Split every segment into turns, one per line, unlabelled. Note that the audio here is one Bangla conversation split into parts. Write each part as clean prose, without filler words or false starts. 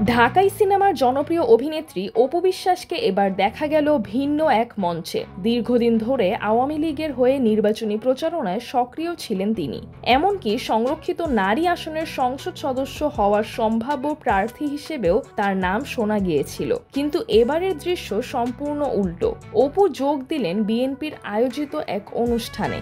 ঢাকাই সিনেমার জনপ্রিয় অভিনেত্রী অপু বিশ্বাসকে এবার দেখা গেল ভিন্ন এক মঞ্চে। দীর্ঘদিন ধরে আওয়ামী লীগের হয়ে নির্বাচনী প্রচারণায় সক্রিয় ছিলেন তিনি। এমনকি সংরক্ষিত নারী আসনের সংসদ সদস্য হওয়ার সম্ভাব্য প্রার্থী হিসেবেও তার নাম শোনা গিয়েছিল। কিন্তু এবারের দৃশ্য সম্পূর্ণ উল্টো। অপু যোগ দিলেন বিএনপির আয়োজিত এক অনুষ্ঠানে।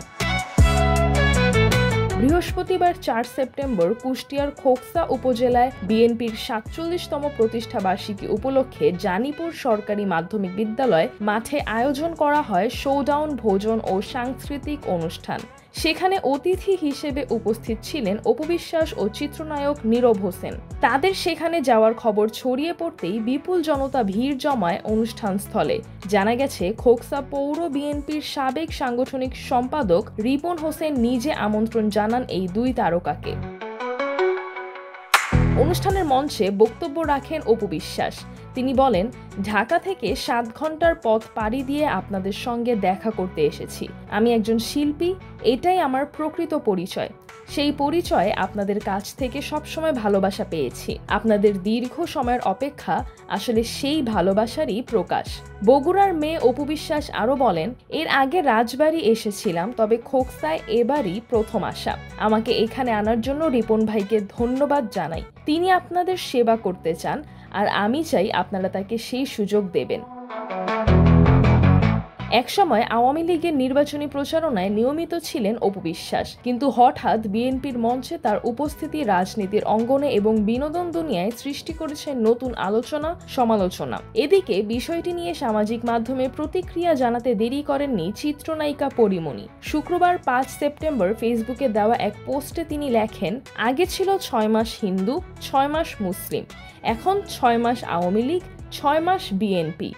বৃহস্পতিবার 4 সেপ্টেম্বর কুষ্টিয়ার খোকসা উপজেলায় বিএনপির ৪৭তম প্রতিষ্ঠা বার্ষিকী উপলক্ষে জানিপুর সরকারি মাধ্যমিক বিদ্যালয় মাঠে আয়োজন করা হয় শোডাউন ভোজন ও সাংস্কৃতিক অনুষ্ঠান। সেখানে অতিথি হিসেবে উপস্থিত ছিলেন অপু বিশ্বাস ও চিত্রনায়ক নীরব হোসেন। তাদের সেখানে যাওয়ার খবর ছড়িয়ে পড়তেই বিপুল জনতা ভিড় জমায় অনুষ্ঠানস্থলে। জানা গেছে, খোকসা পৌর বিএনপির সাবেক সাংগঠনিক সম্পাদক রিপন হোসেন নিজে আমন্ত্রণ জানান এই দুই তারকাকে। অনুষ্ঠানের মঞ্চে বক্তব্য রাখেন অপু বিশ্বাস। তিনি বলেন, ঢাকা থেকে 7 ঘন্টার পথ পাড়ি দিয়ে আপনাদের সঙ্গে দেখা করতে এসেছি। আমি একজন শিল্পী, এটাই আমার প্রকৃত পরিচয়। সেই পরিচয়ে আপনাদের কাছ থেকে সবসময় ভালোবাসা পেয়েছি। আপনাদের দীর্ঘ সময়ের অপেক্ষা আসলে সেই ভালোবাসারই প্রকাশ। বগুড়ার মেয়ে অপু বিশ্বাস আরও বলেন, এর আগে রাজবাড়ী এসেছিলাম, তবে খোকসায় এবারই প্রথম আসা। আমাকে এখানে আনার জন্য রিপন ভাইকে ধন্যবাদ জানাই। তিনি আপনাদের সেবা করতে চান, আর আমি চাই আপনারা তাকে সেই সুযোগ দেবেন। একসময় আওয়ামী লীগের নির্বাচনী প্রচারণায় নিয়মিত ছিলেন অপু বিশ্বাস, কিন্তু হঠাৎ বিএনপির মঞ্চে তার উপস্থিতি রাজনীতির অঙ্গনে এবং বিনোদন দুনিয়ায় সৃষ্টি করেছে নতুন আলোচনা সমালোচনা। এদিকে বিষয়টি নিয়ে সামাজিক মাধ্যমে প্রতিক্রিয়া জানাতে দেরি করেননি চিত্রনায়িকা পরিমণি। শুক্রবার 5 সেপ্টেম্বর ফেসবুকে দেওয়া এক পোস্টে তিনি লেখেন, আগে ছিল 6 মাস হিন্দু, 6 মাস মুসলিম, এখন 6 মাস আওয়ামী লীগ, 6 মাস বিএনপি।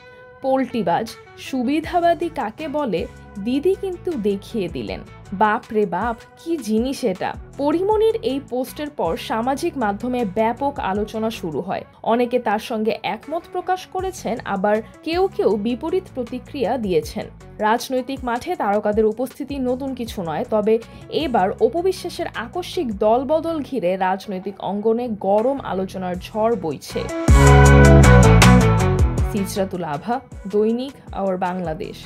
পোল্টিবাজ, সুবিধাবাদী কাকে বলে দিদি কিন্তু দেখিয়ে দিলেন। বাপ রে বাপ, কি জিনিস এটা! পরিমণির এই পোস্টের পর সামাজিক মাধ্যমে ব্যাপক আলোচনা শুরু হয়। অনেকে তার সঙ্গে একমত প্রকাশ করেছেন, আবার কেউ কেউ বিপরীত প্রতিক্রিয়া দিয়েছেন। রাজনৈতিক মাঠে তারকাদের উপস্থিতি নতুন কিছু নয়, তবে এবার অপু বিশ্বাসের আকস্মিক দলবদল ঘিরে রাজনৈতিক অঙ্গনে গরম আলোচনার ঝড় বইছে। সিজরাতুল আভা, দৈনিক আওয়ার বাংলাদেশ।